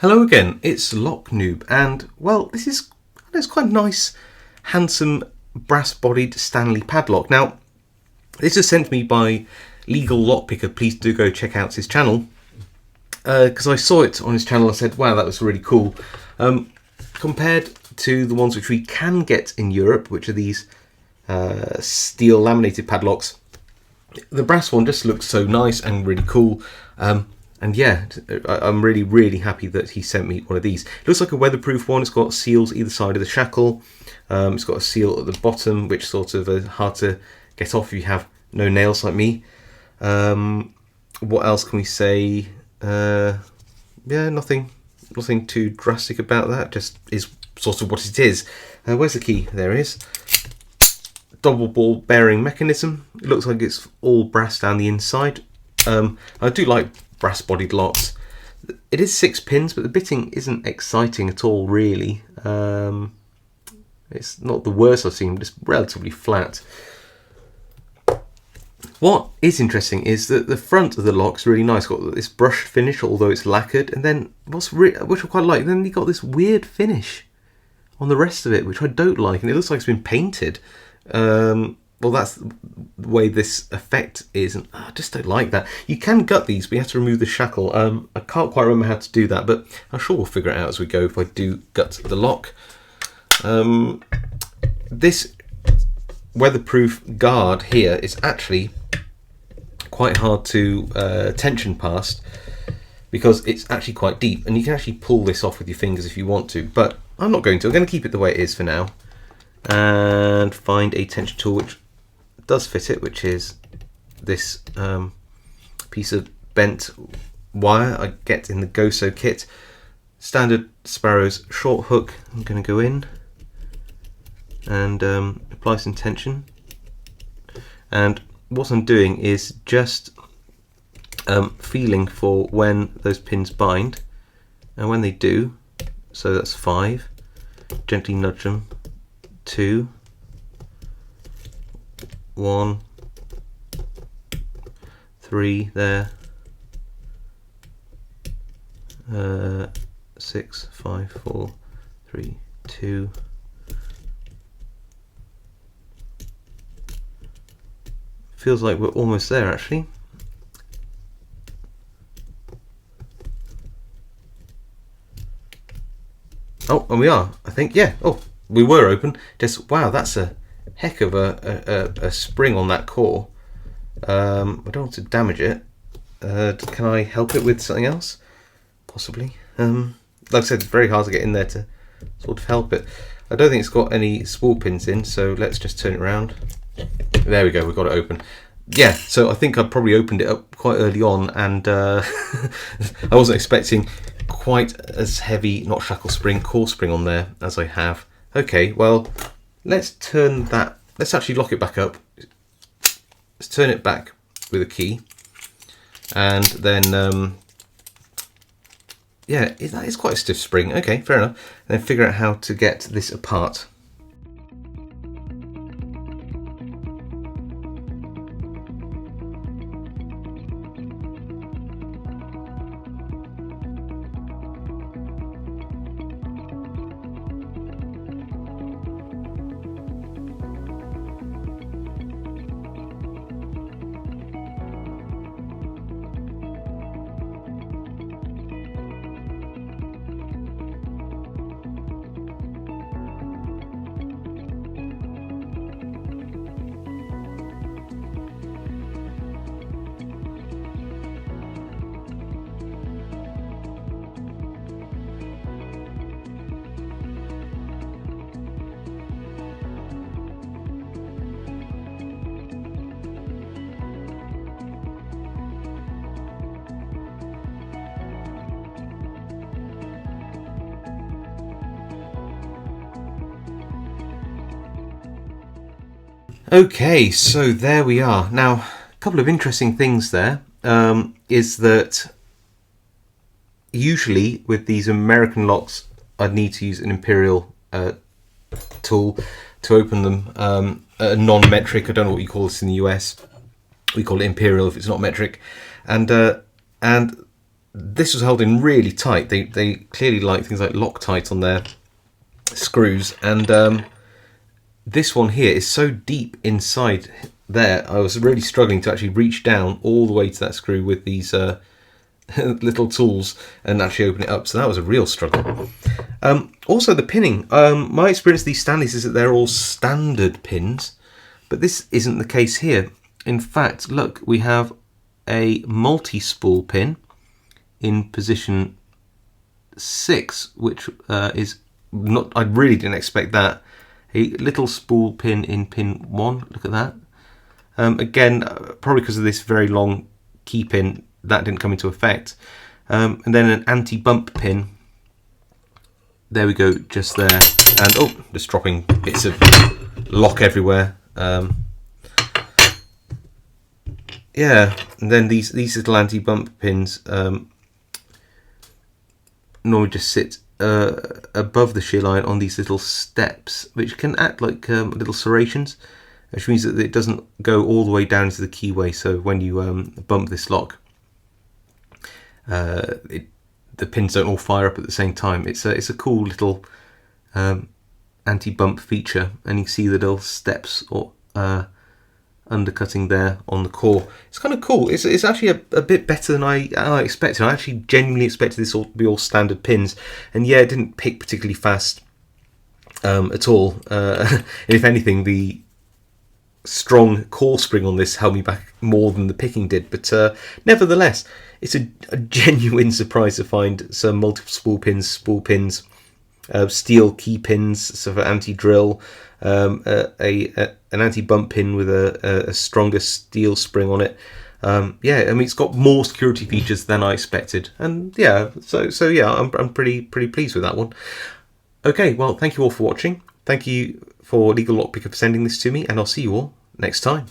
Hello again, it's Noob, and well, this is quite a nice, handsome, brass-bodied Stanley padlock. Now, this is sent to me by Legal Lockpicker. Please do go check out his channel, because I saw it on his channel. I said, wow, that was really cool. Compared to the ones which we can get in Europe, which are these steel laminated padlocks, the brass one just looks so nice and really cool. And yeah, I'm really happy that he sent me one of these. It looks like a weatherproof one. It's got seals either side of the shackle. It's got a seal at the bottom, which sort of are hard to get off if you have no nails like me. What else can we say? Yeah, nothing too drastic about that. Just is sort of what it is. Where's the key? There it is. Double ball bearing mechanism. It looks like it's all brass down the inside. I do like brass bodied locks. It is 6 pins, but the bitting isn't exciting at all, really. It's not the worst I've seen, but it's relatively flat. What is interesting is that the front of the lock's really nice. Got this brush finish, although it's lacquered, and then which I quite like. Then you got this weird finish on the rest of it, which I don't like, and it looks like it's been painted. Well, that's the way this effect is, and I just don't like that. You can gut these, but you have to remove the shackle. I can't quite remember how to do that, but I'm sure we'll figure it out as we go if I do gut the lock. This weatherproof guard here is actually quite hard to tension past, because it's actually quite deep, and you can actually pull this off with your fingers if you want to, but I'm not going to. I'm going to keep it the way it is for now, and find a tension tool which does fit it, which is this piece of bent wire I get in the Goso kit. Standard Sparrow's short hook. I'm going to go in and apply some tension, and what I'm doing is just feeling for when those pins bind, and when they do, so that's 5, gently nudge them, 2, 1, 3 there, 6, 5, 4, 3, 2. Feels like we're almost there, actually. Oh, and we are, I think. Yeah. Oh, we were open. Just wow, that's a heck of a spring on that core. I don't want to damage it. Can I help it with something else? Possibly. Like I said, it's very hard to get in there to sort of help it. I don't think it's got any spool pins in, so let's just turn it around. There we go, we've got it open. Yeah, so I think I probably opened it up quite early on, and I wasn't expecting quite as heavy, not shackle spring, core spring on there as I have. Okay, well, let's turn that, let's actually lock it back up. Let's turn it back with a key, and then, yeah, that is quite a stiff spring. Okay, fair enough. And then figure out how to get this apart. Okay, so there we are. Now, a couple of interesting things there is that usually with these American locks, I'd need to use an Imperial tool to open them, a non-metric. I don't know what you call this in the US. We call it Imperial if it's not metric. And this was held in really tight. They clearly like things like Loctite on their screws, and this one here is so deep inside there. I was really struggling to actually reach down all the way to that screw with these little tools and actually open it up, so that was a real struggle. Also the pinning, my experience of these Stanleys is that they're all standard pins, but this isn't the case here. In fact, look, we have a multi-spool pin in position 6, which is not, I really didn't expect that. A little spool pin in pin 1, look at that. Again, probably because of this very long key pin, that didn't come into effect. And then an anti-bump pin, there we go, just there. And oh, just dropping bits of lock everywhere. Yeah, and then these little anti-bump pins normally just sit above the shear line on these little steps, which can act like little serrations, which means that it doesn't go all the way down to the keyway. So when you bump this lock, the pins don't all fire up at the same time. It's a cool little anti-bump feature, and you can see the little steps or undercutting there on the core. It's kind of cool. It's actually a bit better than I expected. I actually genuinely expected this all to be all standard pins, and yeah, it didn't pick particularly fast at all. And if anything, the strong core spring on this held me back more than the picking did. But nevertheless, it's a genuine surprise to find some multiple spool pins, steel key pins, so for anti-drill, an anti-bump pin with a stronger steel spring on it. Yeah, I mean, it's got more security features than I expected, and yeah, so yeah, I'm pretty pleased with that one. Okay, well, thank you all for watching. Thank you for Legal Lockpicker for sending this to me, and I'll see you all next time.